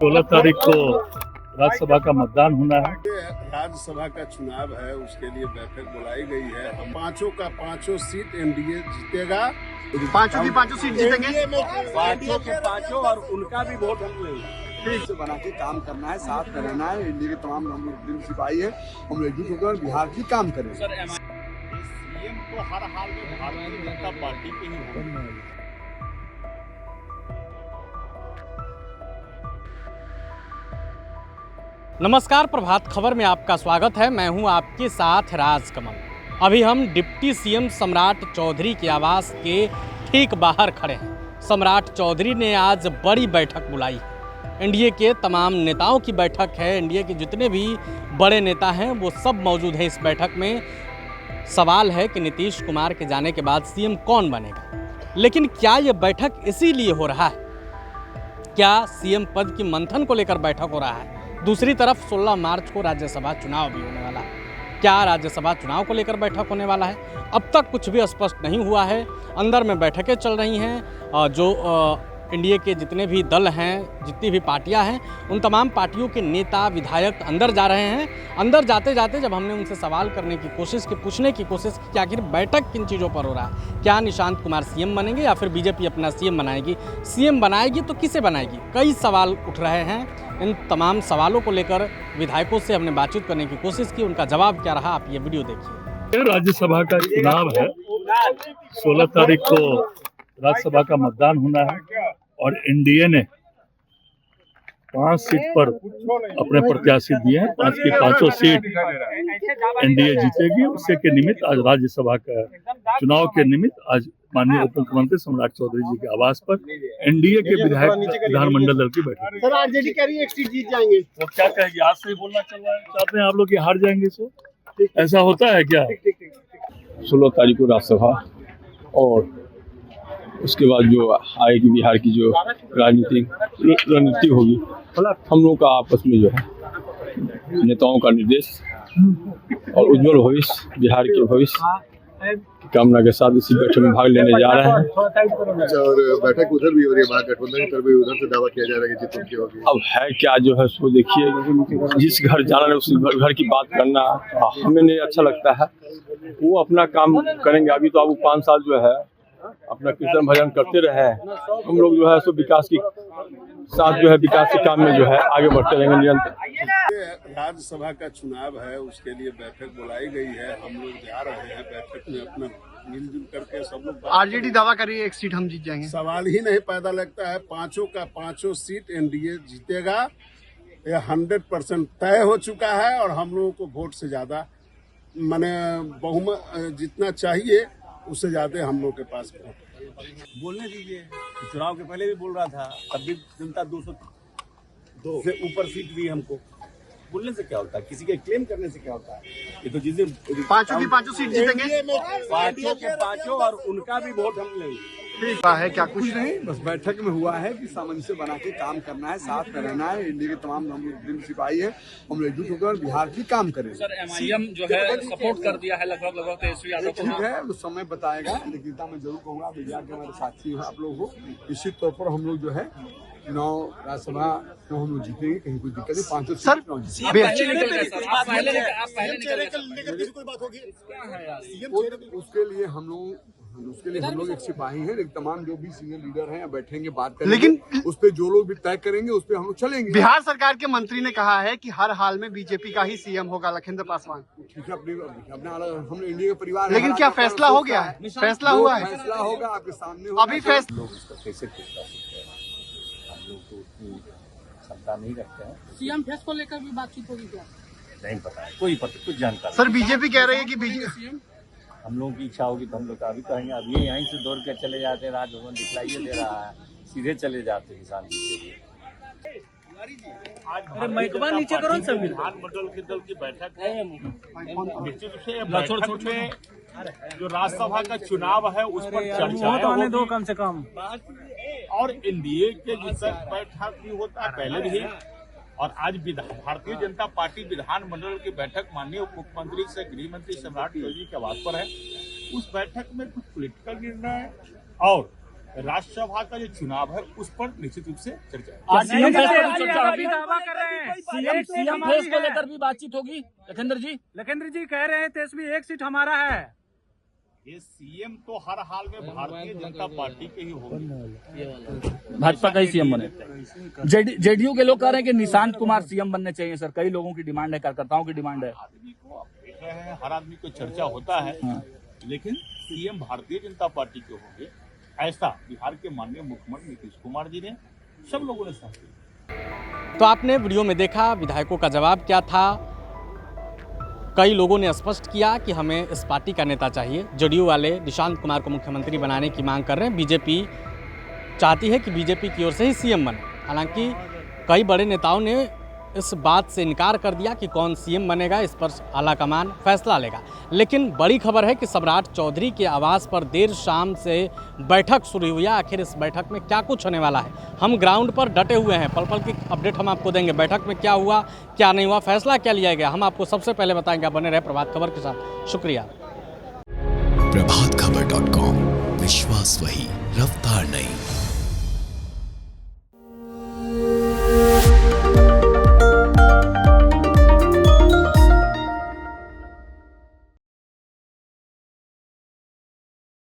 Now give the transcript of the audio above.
16 तारीख को राज्यसभा का मतदान होना है। राज्यसभा का चुनाव है, उसके लिए बैठक बुलाई गई है। हम पांचों सीट एनडीए जीतेगा। पांचों की पांचों सीट जीतेंगे। पांचों के पांचों और उनका भी वोट हम लेंगे। ठीक से बना के काम करना है, साथ में रहना है। इंडिया के तमाम हम लोग सिपाही है, हम एकजुट होकर बिहार की काम करें। सीएम तो हर हाल में भारतीय जनता पार्टी के ही होगा। नमस्कार, प्रभात खबर में आपका स्वागत है। मैं हूं आपके साथ राजकमल। अभी हम डिप्टी सीएम सम्राट चौधरी के आवास के ठीक बाहर खड़े हैं। सम्राट चौधरी ने आज बड़ी बैठक बुलाई है। एनडीए के तमाम नेताओं की बैठक है। एनडीए के जितने भी बड़े नेता हैं वो सब मौजूद हैं इस बैठक में। सवाल है कि नीतीश कुमार के जाने के बाद सीएम कौन बनेगा। लेकिन क्या ये बैठक इसीलिए हो रहा है? क्या सीएम पद की मंथन को लेकर बैठक हो रहा है? दूसरी तरफ 16 मार्च को राज्यसभा चुनाव भी होने वाला है। क्या राज्यसभा चुनाव को लेकर बैठक होने वाला है? अब तक कुछ भी स्पष्ट नहीं हुआ है। अंदर में बैठकें चल रही हैं। जो एनडीए के जितने भी दल हैं, जितनी भी पार्टियां हैं, उन तमाम पार्टियों के नेता विधायक अंदर जा रहे हैं। अंदर जाते जाते जब हमने उनसे सवाल करने की कोशिश की, पूछने की कोशिश की कि आखिर बैठक किन चीज़ों पर हो रहा है, क्या निशांत कुमार सीएम बनेंगे या फिर बीजेपी अपना सीएम बनाएगी? सीएम बनाएगी तो किसे बनाएगी? कई सवाल उठ रहे हैं। इन तमाम सवालों को लेकर विधायकों से हमने बातचीत करने की कोशिश की। उनका जवाब क्या रहा, आप ये वीडियो देखिए। राज्यसभा का चुनाव है, 16 तारीख को राज्यसभा का मतदान होना है और एनडीए ने 5 सीट पर अपने प्रत्याशी दिए हैं। 5 की 5 सीट एनडीए जीतेगी। उससे के निमित्त आज राज्यसभा का चुनाव के निमित्त आज माननीय उप मुख्यमंत्री सम्राट चौधरी जी के आवास पर एनडीए के विधायक विधानमंडल दल की बैठक। सर, आरजेडी कह रही है एक सीट जीत जाएंगे। वो क्या कहेगी? आज से ही बोलना चाहते हैं आप लोग कि हार जाएंगे? सो ऐसा होता है क्या? 16 तारीख को राज्यसभा और उसके बाद जो आएगी बिहार की जो राजनीतिक रणनीति होगी, हम लोग का आपस में जो है नेताओं का निर्देश और उज्जवल भविष्य, बिहार के भविष्य की कामना के साथ इसी बैठक में भाग लेने जा रहे हैं। और बैठक उधर भी हो रही है, महागठबंधन की तरफ भी उधर से दावा किया जा रहा है कि जीत उनकी होगी। अब है क्या जो है सो देखिए, जिस घर जाना है उस घर की बात करना हमें नहीं अच्छा लगता है। वो अपना काम करेंगे। अभी तो अब 5 साल जो है अपना कीर्तन भजन करते रहे। हम लोग जो है सो विकास की साथ जो है विकास के काम में जो है आगे बढ़ते रहेंगे निरंतर। राज्यसभा का चुनाव है, उसके लिए बैठक बुलाई गई है। हम लोग जा रहे हैं बैठक में, अपना मिलजुल करके सब लोग। आरजेडी दावा कर रही है एक सीट हम जीत जाएंगे। सवाल ही नहीं पैदा लगता है। पांचों का पांचों सीट एनडीए जीतेगा। यह 100% तय हो चुका है और हम लोगों को वोट से ज्यादा माने बहुमत जितना चाहिए उससे ज्यादा हम लोग के पास बोलने दीजिए। चुनाव के पहले भी बोल रहा था, तब भी जनता 202 से ऊपर सीट दी हमको। बोलने से क्या होता है? किसी के क्लेम करने से क्या होता है? ये तो जिस पांचों की पांचों सीट जीतेंगे। पांचों के पांचों और उनका भी वोट हम लेंगे। है क्या कुछ नहीं, बस बैठक में हुआ है कि सामंजस्य बना के काम करना है, साथ में रहना है। इंडिया के तमाम हम लोग सिपाही है, हम एकजुट होकर बिहार की काम करें। सर, एमआईएम जो है सपोर्ट कर दिया है लगभग तेजस्वी यादव को। ठीक है, वो समय बताएगा। लेकिन मैं जरूर कहूँगा मीडिया के हमारे साथी हैं आप लोग हो, निश्चित तौर पर हम लोग जो है चुनाव राज्यसभा में हम लोग जीतेंगे। कहीं कोई दिक्कत नहीं। 5 सर, उसके लिए हम लोग एक सिपाही हैं। लेकिन तमाम जो भी सीनियर लीडर हैं बैठेंगे, बात करेंगे। लेकिन उस पे जो लोग भी तय करेंगे उस पे हम लोग चलेंगे। बिहार सरकार के मंत्री ने कहा है कि हर हाल में बीजेपी का ही सीएम होगा लखिंदर पासवान। ठीक है, अपना हम इंडिया का परिवार। लेकिन क्या फैसला हो गया है? फैसला हुआ है? फैसला होगा आपके सामने। अभी फैसला लोग इसका कैसे फैसला सकते हैं? हम लोग तो उतनी क्षमता नहीं रखते हैं। सीएम फेस को लेकर भी बातचीत होगी क्या? नहीं पता है, कोई कुछ जानकारी। सर, बीजेपी कह रही है कि बीजेपी हम लोगों की इच्छा होगी तो हम लोग अभी कहेंगे। अभी यहीं से दौड़ के चले जाते हैं, राजभवन दिखलाइए दे रहा है, सीधे चले जाते हैं किसान जी के लिए। महकमा नीचे करो ना। विधानमंडल के दल की बैठक है। निश्चित रूप से ये बैठक में जो राज्यसभा का चुनाव है उस पर चर्चा होने दो कम से कम। और एनडीए के जिससे बैठक भी होता है पहले भी, और आज भारतीय जनता पार्टी विधानमंडल की बैठक माननीय उप मुख्यमंत्री से गृह मंत्री सम्राट चौधरी के आवास पर है। उस बैठक में कुछ पॉलिटिकल निर्णय और राज्यसभा का जो चुनाव है उस पर निश्चित रूप से चर्चा है। सीएम फेस को लेकर भी बातचीत होगी लखेंद्र जी कह रहे हैं तेजस्वी एक सीट हमारा है। ये सीएम तो हर हाल में भारतीय जनता पार्टी के ही होंगे। भाजपा का ही सीएम बने। जेडीयू के लोग कह रहे हैं कि निशांत कुमार सीएम बनने चाहिए सर, कई लोगों की डिमांड है, कार्यकर्ताओं की डिमांड है। आदमी को आप देख रहे हैं, हर आदमी को चर्चा होता है, लेकिन सीएम भारतीय जनता पार्टी के होंगे ऐसा बिहार के माननीय मुख्यमंत्री नीतीश कुमार जी ने, सब लोगों ने साथ दिया। तो आपने वीडियो में देखा विधायकों का जवाब क्या था। कई लोगों ने स्पष्ट किया कि हमें इस पार्टी का नेता चाहिए। जेडीयू वाले निशांत कुमार को मुख्यमंत्री बनाने की मांग कर रहे हैं। बीजेपी चाहती है कि बीजेपी की ओर से ही सीएम बने। हालांकि कई बड़े नेताओं ने इस बात से इनकार कर दिया कि कौन सीएम बनेगा, इस पर आलाकमान फैसला लेगा। लेकिन बड़ी खबर है कि सम्राट चौधरी के आवास पर देर शाम से बैठक शुरू हुई है। आखिर इस बैठक में क्या कुछ होने वाला है, हम ग्राउंड पर डटे हुए हैं, पल पल की अपडेट हम आपको देंगे। बैठक में क्या हुआ, क्या नहीं हुआ, फैसला क्या लिया गया, हम आपको सबसे पहले बताएंगे। आप बने रहे प्रभात खबर के साथ। शुक्रिया। प्रभातखबर.com, विश्वास वही, रफ्तार नहीं।